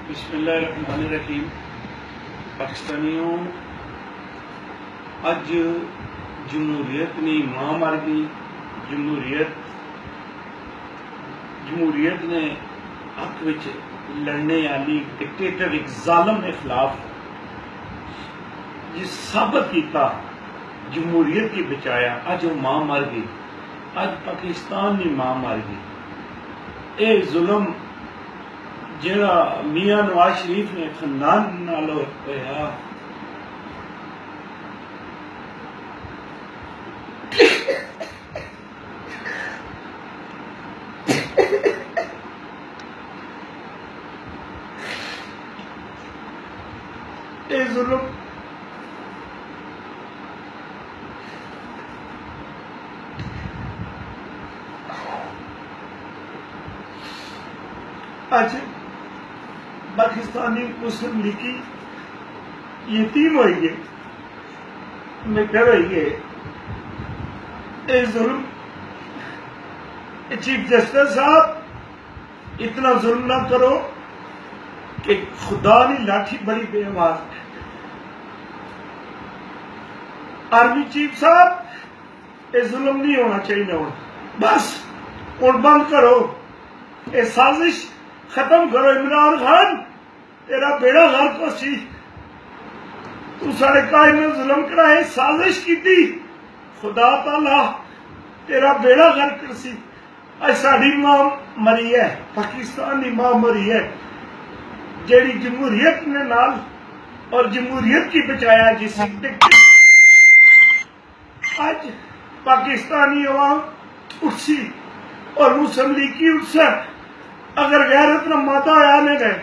بسم اللہ الرحمن الرحیم۔ پاکستانیوں، اج جمہوریت نے ماں مر گئی۔ جمہوریت نے حق وچ لڑنے والی ڈکٹیٹر ایک ظالم کے خلاف جس ثابت کیتا جمہوریت کی بچایا، اج وہ ماں مر گئی۔ اج پاکستان کی ماں مر گئی۔ اے ظلم جڑا میاں نواز شریف نے خاندان نال ہویا، اے ظلم آج پاکستانی مسلم لیگی یتیم ہوئی ہے، مٹر ہوئی ہے۔ اے ظلم، چیف جسٹس صاحب اتنا ظلم نہ کرو کہ خدا کی لاٹھی بڑی بے آواز ہے۔ آرمی چیف صاحب یہ ظلم نہیں ہونا چاہیے، ہوں بس ہوں بند کرو، یہ سازش ختم کرو۔ عمران خان تیرا بیڑا غرق ہو سی، تو سارے قائد نے ظلم کرائے، سازش کی تھی، خدا تعالی تیرا بیڑا غرق کر سی۔ آج ساری ماں مری ہے، پاکستان کی ماں مری ہے، جیڑی جمہوریت نے نال اور جمہوریت کی بچایا جس آج پاکستانی عوام اٹھسی اور مسلم لیگ کی اٹھسا۔ اگر غیرت نہ ماتا آیا نے گئے،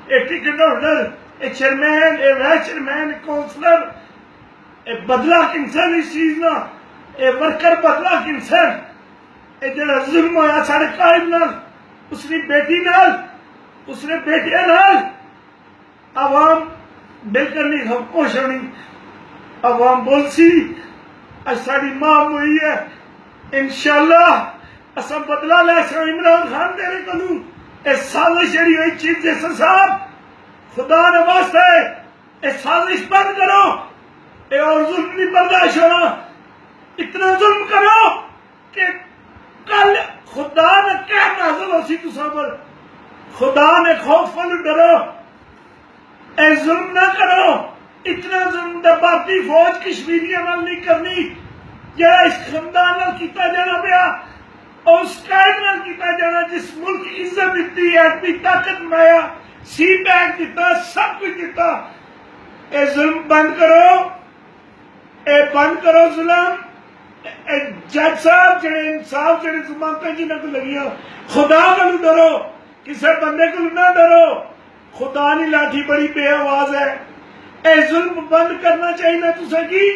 اے ٹکٹ ہولڈر، اے چیئرمین، اے وائس چیئرمین، اے کونسلر، اے بدلہ کنسن اس چیز نہ، اے ورکر بدلہ کنسن، اے جڑا ظلم ہویا سارے قائد نال، اس نے بیٹی نال، اس نے بیٹیاں نال، عوام بل کرنی خاموش ہونی، عوام بول سی اج ساری ماں ہوئی ہے۔ انشاءاللہ اسا بدلہ لے سو عمران خان تیرے کلوں۔ اے سازش جڑی ہوئی چیف جسٹس صاحب، خدا نے واسطے اے سازش بند کرو، اے اور ظلم نہیں برداشت ہونا۔ اتنا ظلم کرو کہ کل خدا نے کیا نازل ہو سی تساں پر، خدا نے خوف والو ڈرو، اے ظلم نہ کرو۔ اتنا ظلم دا بھارتی فوج کشمیریاں نال نہیں کرنی جڑا اس خاندان نال کیتا جانا پیا، اور اس قائد نال کیتا جانا جس ملک عزت دیتی، ایٹمی طاقت مایا، سی پیک دیتا، سب کچھ دیتا۔ اے ظلم بند کرو، اے بند کرو ظلم۔ اے جج صاحب جڑے انصاف جڑے ضمانتیں جنہاں کو لگیاں، خدا کو ڈرو، کسے بندے کو نہ ڈرو، خدا کی لاٹھی بڑی بے آواز ہے۔ اے ظلم بند کرنا چاہیے نا تساں کی،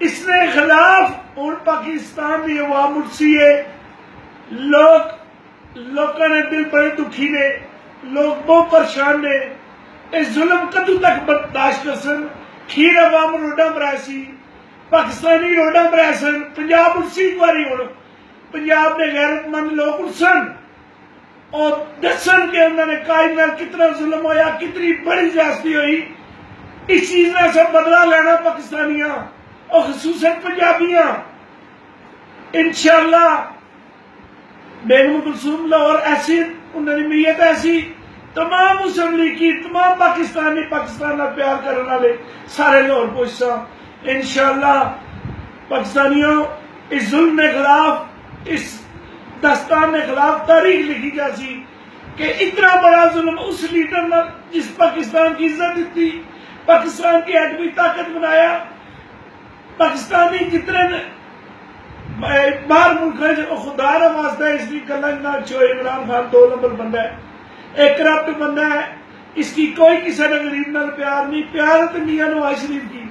اس نے خلاف اور پاکستان کی عوام اٹھسی ہے۔ لوگوں نے دل بڑے دکھی نے، لوگ بہت پریشان نے۔ اے ظلم کدو تک برداشت کر سن؟ کھیر عوام روڈاں پر ایسی، پاکستانی روڈاں پر ایسن، پنجاب اٹھسی ایک باری ہوں، پنجاب میں غیرت مند لوگ اٹھسن اور دسن کہ انہوں نے قائد نال کتنا ظلم ہویا، کتنی بڑی زیادتی ہوئی۔ اس چیز نے سب بدلہ لینا پاکستانیاں اور خصوصاً پنجابیاں۔ انشاءاللہ بیگم کلثوم لاہور ایسی، انہوں نے میت ایسی، تمام مسلم لیگ کی، تمام پاکستانی پاکستان نال پیار کرنے والے سارے لاہور پہنچساں۔ انشاءاللہ پاکستانیوں، اس ظلم کے خلاف، اس داستان کے خلاف تاریخ لکھی جاسی کہ اتنا بڑا ظلم اس لیڈر نے جس پاکستان کی عزت دیتی، پاکستان کی ایٹمی طاقت بنایا، پاکستانی جتنے باہر ملک ہے خدا را واسطہ ہے، اس کی گلہ نہ چھو۔ عمران خان 2 نمبر بندہ ہے، ایک کرپٹ بندہ ہے، اس کی کوئی کسی نے غریب نال پیار نہیں، پیار تو میاں نواز شریف کی۔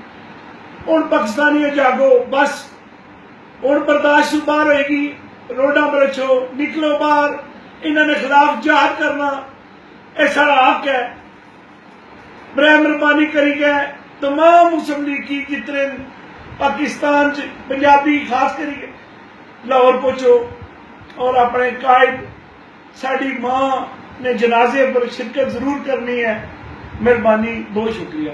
اور پاکستانی جاگو، بس اور برداشت باہر ہوئے گی، روڈاں پر اچھو، نکلو باہر، انہوں نے خلاف جہاد کرنا، اے سارا حق ہے۔ برائے مہربانی کری گئے تمام مسلم لیگ کی جتنے پاکستان پنجابی خاص کری لاہور پہنچو اور اپنے قائد ساری ماں نے جنازے پر شرکت ضرور کرنی ہے. مہربانی، بہت شکریہ.